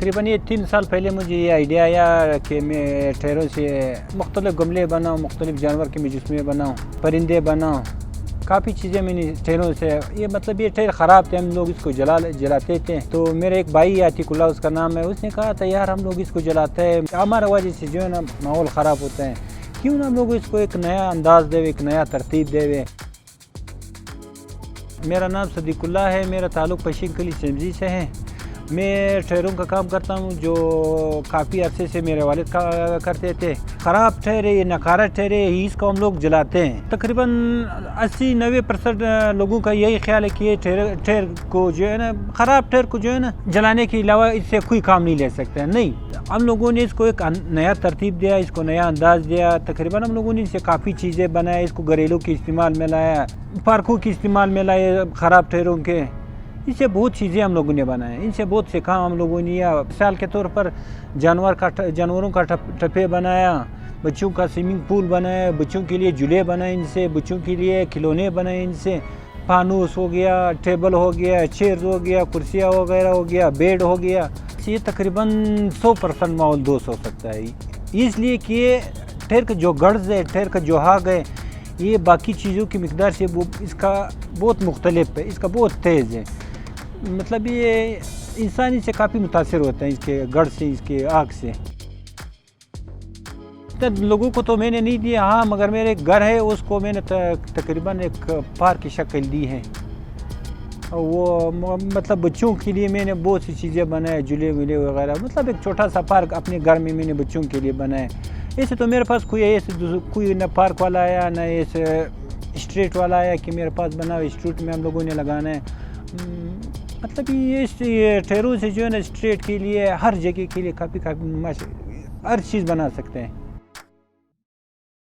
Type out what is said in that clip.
تقریباً یہ 3 سال پہلے مجھے یہ آئیڈیا آیا کہ میں ٹھیروں سے مختلف گملے بناؤں، مختلف جانور کے مجسمے بناؤں، پرندے بناؤں، کافی چیزیں میں نے ٹھیروں سے. یہ مطلب یہ ٹھیر خراب تھے، ہم لوگ اس کو جلاتے تھے. تو میرے ایک بھائی عتیق اللہ اس کا نام ہے، اس نے کہا تھا یار ہم لوگ اس کو جلاتے ہیں، ہمارا وجہ سے جو ہے نا ماحول خراب ہوتا ہے، کیوں نہ ہم لوگ اس کو ایک نیا انداز دے، ایک نیا ترتیب دے. میرا نام صدیق اللہ ہے، میرا تعلق پشین کلی سمزی سے ہے. میں ٹھیروں کا کام کرتا ہوں جو کافی عرصے سے میرے والد کرتے تھے. خراب ٹھہرے، یہ نکارہ ٹھہرے، اس کو ہم لوگ جلاتے ہیں. تقریباً 80-90% لوگوں کا یہی خیال ہے کہ یہ ٹھیر کو جو ہے نا، خراب ٹھیر کو جو ہے نا جلانے کے علاوہ اس سے کوئی کام نہیں لے سکتے. نہیں، ہم لوگوں نے اس کو ایک نیا ترتیب دیا، اس کو نیا انداز دیا. تقریباً ہم لوگوں نے اس سے کافی چیزیں بنائے، اس کو گھریلو کے استعمال میں لایا، پارکوں کے استعمال میں لائے خراب ٹھیروں کے. اس سے بہت چیزیں ہم لوگوں نے بنائے، ان سے بہت سے کام ہم لوگوں نے کیا. مثال کے طور پر جانوروں کا ٹپے بنایا، بچوں کا سوئمنگ پول بنایا، بچوں کے لیے جھولے بنائے، ان سے بچوں کے لیے کھلونے بنائے، ان سے فانوس ہو گیا، ٹیبل ہو گیا، چیئرز ہو گیا، کرسیاں وغیرہ ہو گیا، بیڈ ہو گیا. یہ تقریباً 100% ماحول دوست ہو سکتا ہے، اس لیے کہ ٹھیر کا جو غرض ہے، ٹھیر کا جو حق ہے، یہ باقی چیزوں کی مقدار سے اس کا بہت مختلف ہے، اس کا بہت تیز ہے. مطلب یہ انسان اس سے کافی متاثر ہوتا ہے، اس کے غرض سے، اس کے آگ سے. لوگوں کو تو میں نے نہیں دیا، ہاں، مگر میرے ایک گھر ہے، اس کو میں نے تقریباً ایک پارک کی شکل دی ہے. وہ مطلب بچوں کے لیے میں نے بہت سی چیزیں بنائے، جھولے وولے وغیرہ. مطلب ایک چھوٹا سا پارک اپنے گھر میں نے بچوں کے لیے بنائے. ایسے تو میرے پاس کوئی نہ پارک والا آیا، نہ ایسے اسٹریٹ والا آیا کہ میرے پاس بنا ہوا اسٹریٹ میں ہم لوگوں نے لگانا ہے. مطلب یہ ٹھیروں سے جو ہے نا اسٹریٹ کے لیے، ہر جگہ کے لیے کافی ہر چیز بنا سکتے ہیں.